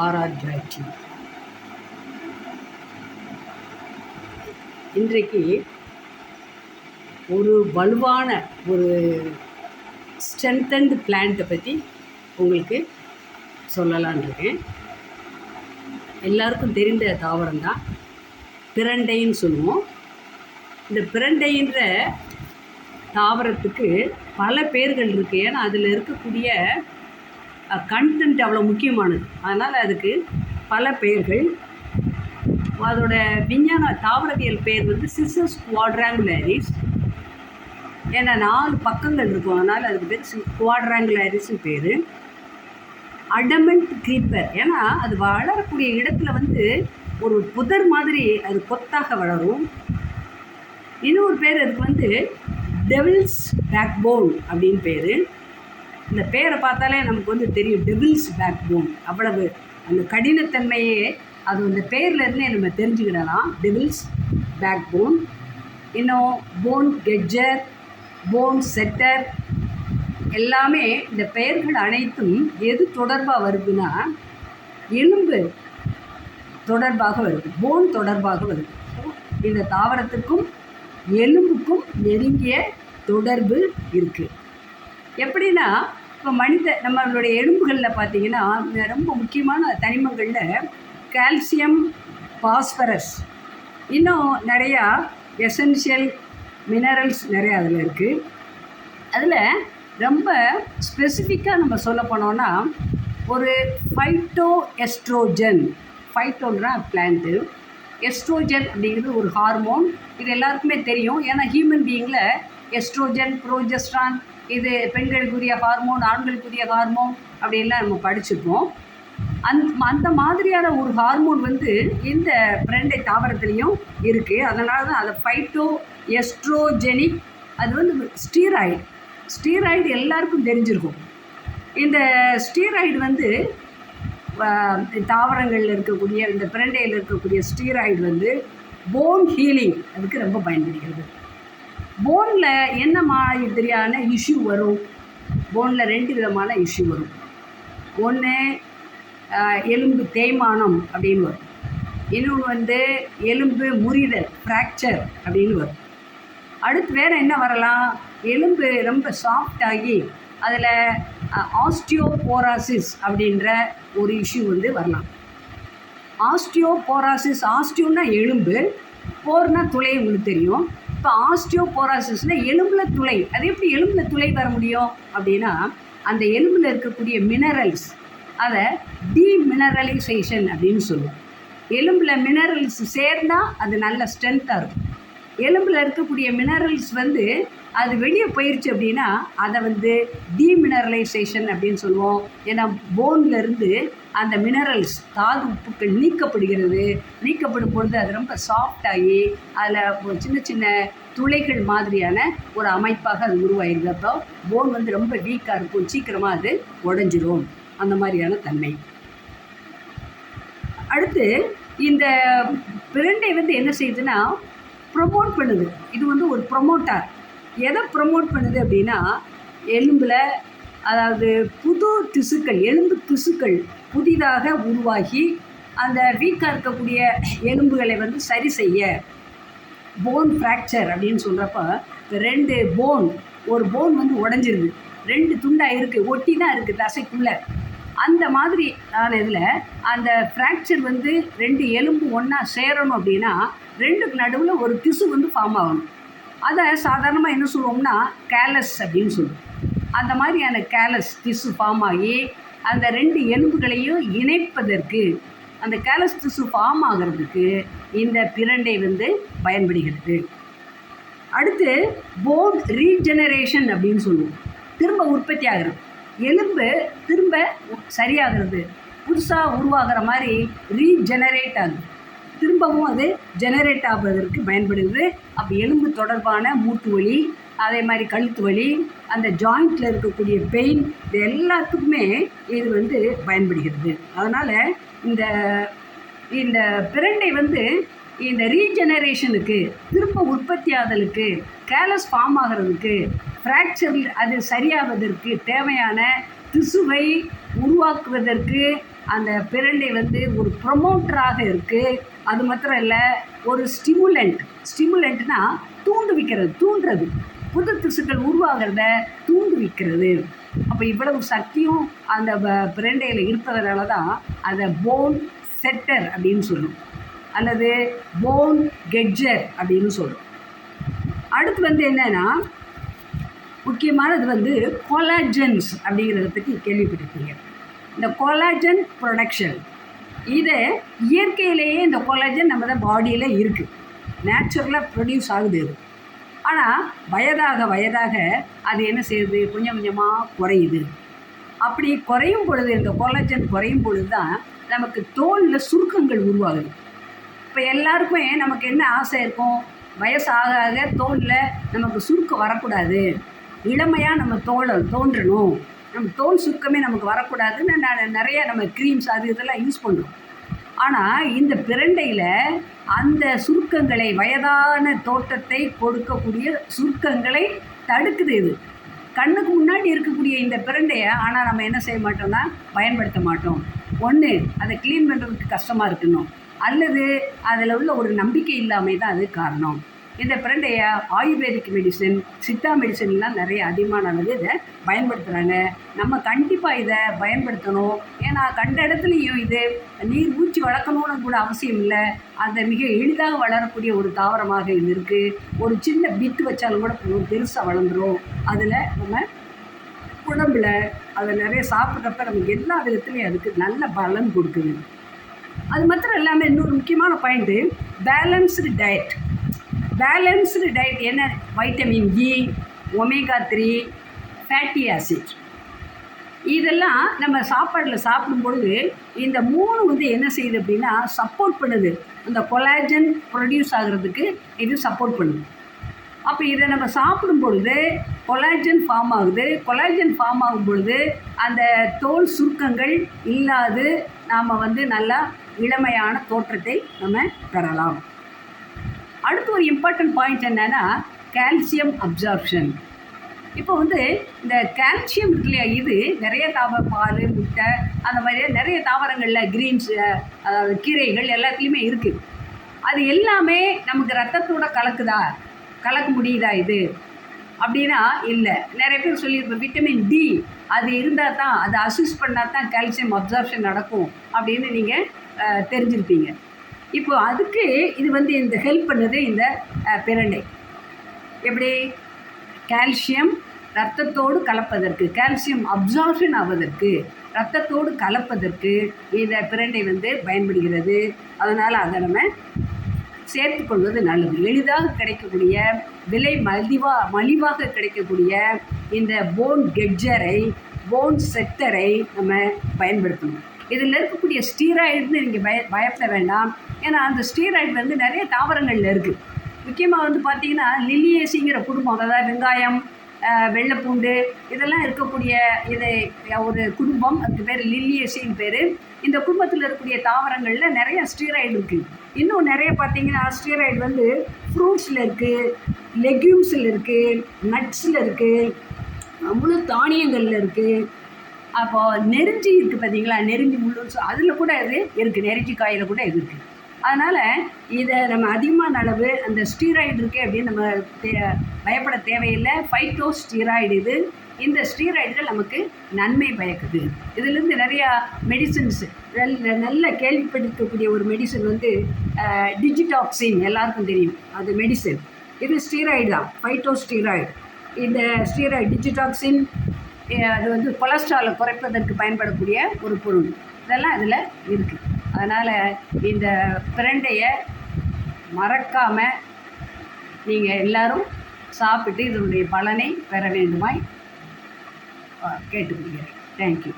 RR ஜாய்ச்சி. இன்றைக்கு ஒரு வலுவான ஒரு ஸ்ட்ரென்தன்டு பிளான்ட்டை பற்றி உங்களுக்கு சொல்லலான் இருக்கேன். எல்லாருக்கும் தெரிந்த தாவரம் தான் பிரண்டைன்னு சொல்லுவோம். இந்த பிரண்டைன்ற தாவரத்துக்கு பல பேர்கள் இருக்குது. ஏன்னா அதில் இருக்கக்கூடிய கண்டென்ட் அவ்வளோ முக்கியமானது. அதனால் அதுக்கு பல பெயர்கள். அதோட விஞ்ஞான தாவரவியல் பெயர் வந்து சிசஸ் குவாட்ராங்குலாரிஸ். ஏன்னா 4 பக்கங்கள் இருக்கும், அதனால் அதுக்கு பேர் குவாட்ராங்குலாரிஸ்னு பேர். அடமண்ட் க்ரீப்பர், ஏன்னா அது வளரக்கூடிய இடத்துல வந்து ஒரு புதர் மாதிரி அது கொத்தாக வளரும். இன்னொரு பேர் அதுக்கு வந்து டெவில்ஸ் பேக் போன் அப்படின்னு பேர். இந்த பேரை பார்த்தாலே நமக்கு வந்து தெரியும், டெவில்ஸ் பேக் போன். அவ்வளவு அந்த கடினத்தன்மையே அது அந்த பேர்லேருந்தே நம்ம தெரிஞ்சுக்கிடலாம். டெவில்ஸ் பேக் போன், இன்னும் போன் கெட்ஜர், போன் செட்டர், எல்லாமே இந்த பெயர்கள் அனைத்தும் எது தொடர்பாக வருதுன்னா எலும்பு தொடர்பாக வருது, போன் தொடர்பாக வருது. இந்த தாவரத்துக்கும் எலும்புக்கும் நெருங்கிய தொடர்பு இருக்குது. எப்படின்னா இப்போ நம்மளுடைய எலும்புகளில் பார்த்திங்கன்னா ரொம்ப முக்கியமான தனிமங்களில் கால்சியம், பாஸ்பரஸ், இன்னும் நிறையா எசென்ஷியல் மினரல்ஸ் நிறையா அதில் இருக்குது. அதில் ரொம்ப ஸ்பெசிஃபிக்காக நம்ம சொல்ல போனோன்னா ஒரு ஃபைட்டோ எஸ்ட்ரோஜன். ஃபைட்டோன்னா பிளான்ட்டு, எஸ்ட்ரோஜன் அப்படிங்கிறது ஒரு ஹார்மோன். இது எல்லாருக்குமே தெரியும். ஏன்னா ஹியூமன் பீயிங்கில் எஸ்ட்ரோஜன், ப்ரோஜெஸ்ட்ரான், இது பெண்களுக்குரிய ஹார்மோன், ஆண்களுக்குரிய ஹார்மோன் அப்படின்லாம் நம்ம படிச்சுப்போம். அந்த மாதிரியான ஒரு ஹார்மோன் வந்து இந்த பிரண்டை தாவரத்துலேயும் இருக்குது. அதனால தான் அதை ஃபைட்டோ எஸ்ட்ரோஜெனிக். அது வந்து ஸ்டீராய்டு எல்லாருக்கும் தெரிஞ்சிருக்கும். இந்த ஸ்டீராய்டு வந்து தாவரங்களில் இருக்கக்கூடிய இந்த பிரண்டையில் இருக்கக்கூடிய ஸ்டீராய்டு வந்து போன் ஹீலிங் அதுக்கு ரொம்ப பயன்படுகிறது. போனில் என்ன மாதிரியான இஷ்யூ வரும்? போனில் 2 விதமான இஷ்யூ வரும். ஒன்று எலும்பு தேய்மானம் அப்படின்னு வரும். இன்னொன்று வந்து எலும்பு முறிதல், ஃப்ராக்சர் அப்படின்னு வரும். அடுத்து வேறு என்ன வரலாம்? எலும்பு ரொம்ப சாஃப்டாகி அதில் ஆஸ்டியோபோராசிஸ் அப்படின்ற ஒரு இஷ்யூ வந்து வரலாம். ஆஸ்டியோபோராசிஸ், ஆஸ்டியோன்னா எலும்பு, போர்னா துளை, உங்களுக்கு தெரியும். இப்போ ஆஸ்டியோபோராசிஸ்னால் எலும்பில் துளை. அது எப்படி எலும்பில் துளை வர முடியும் அப்படின்னா அந்த எலும்பில் இருக்கக்கூடிய மினரல்ஸ் அதை டீமினரலைசேஷன் அப்படின்னு சொல்லுவோம். எலும்பில் மினரல்ஸ் சேர்ந்தால் அது நல்ல ஸ்ட்ரென்த்தாக இருக்கும். எலும்பில் இருக்கக்கூடிய மினரல்ஸ் வந்து அது வெளியே போயிடுச்சு அப்படின்னா அதை வந்து டீமினரலைசேஷன் அப்படின்னு சொல்லுவோம். ஏன்னா போன்லேருந்து அந்த மினரல்ஸ், தாது உப்புக்கள் நீக்கப்படுகிறது. நீக்கப்படும் பொழுது அது ரொம்ப சாஃப்டாகி அதில் சின்ன சின்ன துளைகள் மாதிரியான ஒரு அமைப்பாக அது உருவாயிருது. அப்போ போன் வந்து ரொம்ப வீக்காக இருக்கும், சீக்கிரமாக அது உடஞ்சிரும். அந்த மாதிரியான தன்மை. அடுத்து இந்த பிரண்டை வந்து என்ன செய்யுதுன்னா ப்ரொமோட் பண்ணுது. இது வந்து ஒரு ப்ரொமோட்டார். எதை ப்ரொமோட் பண்ணுது அப்படின்னா எலும்பில், அதாவது புது திசுக்கள், எலும்பு திசுக்கள் புதிதாக உருவாகி அந்த வீக்காக இருக்கக்கூடிய எலும்புகளை வந்து சரி செய்ய, போன் ஃப்ராக்சர் அப்படின்னு சொல்கிறப்ப 2 போன், ஒரு போன் வந்து உடஞ்சிருது, 2 துண்டாக இருக்குது, ஒட்டி தான் இருக்குது தசைக்குள்ளே. அந்த மாதிரி இதில் அந்த ஃப்ராக்சர் வந்து 2 எலும்பு ஒன்றா சேரணும் அப்படின்னா 2க்கு நடுவில் ஒரு திசு வந்து ஃபார்ம் ஆகணும். அதை சாதாரணமாக என்ன சொல்லுவோம்னா கேலஸ் அப்படின்னு சொல்லுவோம். அந்த மாதிரியான கேலஸ் திசு ஃபார்ம் ஆகி அந்த 2 எலும்புகளையும் இணைப்பதற்கு, அந்த கேலஸ் திசு ஃபார்ம் ஆகிறதுக்கு இந்த பிரண்டை வந்து பயன்படுகிறது. அடுத்து போன் ரீஜெனரேஷன் அப்படின்னு சொல்லுவோம். திரும்ப உற்பத்தி ஆகிறது, எலும்பு திரும்ப சரியாகிறது, புதுசாக உருவாகிற மாதிரி ரீஜெனரேட் ஆகுது, திரும்பவும் அது ஜெனரேட் ஆவதற்கு பயன்படுகிறது. அப்போ எலும்பு தொடர்பான மூட்டு வலி, அதே மாதிரி கழுத்து வலி, அந்த ஜாயிண்டில் இருக்கக்கூடிய பெயின், இது எல்லாத்துக்குமே இது வந்து பயன்படுகிறது. அதனால் இந்த பிரண்டை வந்து இந்த ரீஜெனரேஷனுக்கு, திரும்ப உற்பத்தி ஆதலுக்கு, கேலஸ் ஃபார்ம் ஆகிறதுக்கு, ஃப்ராக்சர் அது சரியாவதற்கு தேவையான திசுவை உருவாக்குவதற்கு அந்த பிரண்டை வந்து ஒரு ப்ரொமோட்டராக இருக்குது. அது மாத்திரம் இல்லை, ஒரு ஸ்டிமுலண்ட்னா தூண்டுறது, புது திசுக்கள் உருவாகிறத தூண்டுவிக்கிறது. அப்போ இவ்வளவு சக்தியும் அந்த பிரண்டையில் இருப்பதனால தான் அதை போன் செட்டர் அப்படின்னு சொல்லும், அல்லது போன் கெட்ஜர் அப்படின்னு சொல்லும். அடுத்து வந்து என்னென்னா, முக்கியமானது வந்து கொலாஜன்ஸ் அப்படிங்கிறத பற்றி கேள்விப்பட்டிருக்கீங்க. இந்த கொலாஜன் ப்ரொடக்ஷன், இதை இயற்கையிலேயே இந்த கொலாஜன் நம்ம தான் பாடியில் இருக்குது, நேச்சுரலாக ப்ரொடியூஸ் ஆகுது. அது ஆனால் வயதாக அது என்ன செய்யுது, கொஞ்சம் கொஞ்சமாக குறையுது. அப்படி குறையும் பொழுது, இந்த கொலாஜன் குறையும் பொழுது தான் நமக்கு தோலில் சுருக்கங்கள் உருவாகுது. இப்போ எல்லாருக்குமே நமக்கு என்ன ஆசை இருக்கும், வயசாக தோலில் நமக்கு சுருக்கம் வரக்கூடாது, இளமையாக நம்ம தோன்றணும், நம்ம தோல் சுருக்கமே நமக்கு வரக்கூடாதுன்னு நிறைய நம்ம க்ரீம்ஸ் அது இதெல்லாம் யூஸ் பண்ணுறோம். ஆனால் இந்த பிரண்டையில் அந்த சுருக்கங்களை, வயதான தோற்றத்தை கொடுக்கக்கூடிய சுருக்கங்களை தடுக்குது. இது கண்ணுக்கு முன்னாடி இருக்கக்கூடிய இந்த பிரண்டையை ஆனால் நம்ம என்ன செய்ய மாட்டோம்னா பயன்படுத்த மாட்டோம். ஒன்று, அதை க்ளீன் பண்ணுறதுக்கு கஷ்டமாக இருக்கணும், அல்லது அதில் உள்ள ஒரு நம்பிக்கை இல்லாமல் தான் அது காரணம். இந்த பிரண்டையை ஆயுர்வேதிக் மெடிசன், சித்தா மெடிசன்லாம் நிறைய அதிகமான அளவு இதை பயன்படுத்துகிறாங்க. நம்ம கண்டிப்பாக இதை பயன்படுத்தணும். ஏன்னா கண்ட இடத்துலையும் இது நீர் ஊற்றி வளர்க்கணும்னு கூட அவசியம் இல்லை. அதை மிக எளிதாக வளரக்கூடிய ஒரு தாவரமாக இது இருக்குது. ஒரு சின்ன பித்து வச்சாலும் கூட பெருசாக வளர்ந்துடும். அதில் நம்ம உடம்பில் அதை நிறைய சாப்பிட்றப்ப நம்ம எல்லா விதத்துலையும் அதுக்கு நல்ல பலன் கொடுக்குது. அது மாத்திரம் இல்லாமல் இன்னொரு முக்கியமான பாயிண்ட்டு, பேலன்ஸ்டு டயட் என்ன, vitamin E, omega 3, fatty acid, இதெல்லாம் நம்ம சாப்பாடில் சாப்பிடும்பொழுது இந்த 3 வந்து என்ன செய்யுது அப்படின்னா சப்போர்ட் பண்ணுது. அந்த கொலாஜன் ப்ரொடியூஸ் ஆகிறதுக்கு இது சப்போர்ட் பண்ணுது. அப்போ இதை நம்ம சாப்பிடும் பொழுது கொலாஜன் ஃபார்ம் ஆகுது. கொலாஜன் ஃபார்ம் ஆகும் பொழுது அந்த தோல் சுருக்கங்கள் இல்லாது நாம் வந்து நல்லா இளமையான தோற்றத்தை நம்ம பெறலாம். அடுத்து ஒரு இம்பார்ட்டன்ட் பாயிண்ட் என்னென்னா, கால்சியம் அப்சார்ப்ஷன். இப்போ வந்து இந்த கால்சியம் இருக்கு இல்லையா, இது நிறைய பால், முட்டை, அந்த மாதிரி நிறைய தாவரங்களில் கிரீன்ஸ், கீரைகள் எல்லாத்துலேயுமே இருக்குது. அது எல்லாமே நமக்கு ரத்தத்தோடு கலக்க முடியுதா இது அப்படின்னா இல்லை. நிறைய பேர் சொல்லியிருப்பேன், விட்டமின் டி அது இருந்தால் தான், அதை அசிஸ்ட் பண்ணால் தான் கால்சியம் அப்சார்ப்ஷன் நடக்கும் அப்படின்னு நீங்கள் தெரிஞ்சிருப்பீங்க. இப்போ அதுக்கு இது வந்து இந்த ஹெல்ப் பண்ணுது இந்த பிரண்டை. எப்படி, கால்சியம் ரத்தத்தோடு கலப்பதற்கு, கால்சியம் அப்சார்ப்ஷன் ஆவதற்கு, ரத்தத்தோடு கலப்பதற்கு இந்த பிரண்டை வந்து பயன்படுகிறது. அதனால் அதை நம்ம சேர்த்துக்கொள்வது நல்லது. எளிதாக கிடைக்கக்கூடிய, விலை மலிவாக கிடைக்கக்கூடிய இந்த போன் கெட்ஜரை, போன் செட்டரை நம்ம பயன்படுத்தணும். இதில் இருக்கக்கூடிய ஸ்டீராய்டுன்னு நீங்கள் பயப்பட வேண்டாம். ஏன்னா அந்த ஸ்டீராய்டு வந்து நிறைய தாவரங்களில் இருக்குது. முக்கியமாக வந்து பார்த்திங்கன்னா லில்லியேசிங்கிற குடும்பம், அதாவது வெங்காயம், வெள்ளைப்பூண்டு இதெல்லாம் இருக்கக்கூடிய இது ஒரு குடும்பம், அதுக்கு பேர் லில்லியேசின்னு பேர். இந்த குடும்பத்தில் இருக்கக்கூடிய தாவரங்களில் நிறைய ஸ்டீராய்டு இருக்குது. இன்னும் நிறைய பார்த்திங்கன்னா ஸ்டீராய்டு வந்து ஃப்ரூட்ஸில் இருக்குது, லெக்யூம்ஸில் இருக்குது, நட்ஸில் இருக்குது, முழு தானியங்களில் இருக்குது. அப்போது நெருஞ்சி இருக்குது பார்த்தீங்களா, நெருஞ்சி முள்ளு, அதில் கூட இது இருக்குது, நெருஞ்சி காயில் கூட இது இருக்குது. அதனால் இதை நம்ம அதிகமான அளவு அந்த ஸ்டீராய்டு இருக்குது அப்படின்னு நம்ம பயப்பட தேவையில்லை. ஃபைட்டோஸ்டீராய்டு இது. இந்த ஸ்டீராய்டுகள் நமக்கு நன்மை பயக்குது. இதிலிருந்து நிறையா மெடிசன்ஸ், நல்ல கேள்விப்பட்டிருக்கக்கூடிய ஒரு மெடிசன் வந்து டிஜிடாக்சின், எல்லாருக்கும் தெரியும், அது மெடிசன். இது ஸ்டீராய்டு தான், ஃபைட்டோஸ்டீராய்டு. இந்த ஸ்டீராய்டு டிஜிடாக்சின் அது வந்து கொலஸ்ட்ராலை குறைப்பதற்கு பயன்படக்கூடிய ஒரு பொருள். இதெல்லாம் இதில் இருக்குது. அதனால் இந்த பிரண்டையை மறக்காமல் நீங்கள் எல்லோரும் சாப்பிட்டு இதனுடைய பலனை பெற வேண்டுமாய் கேட்டுக்கொள்கிறேன். தேங்க்யூ.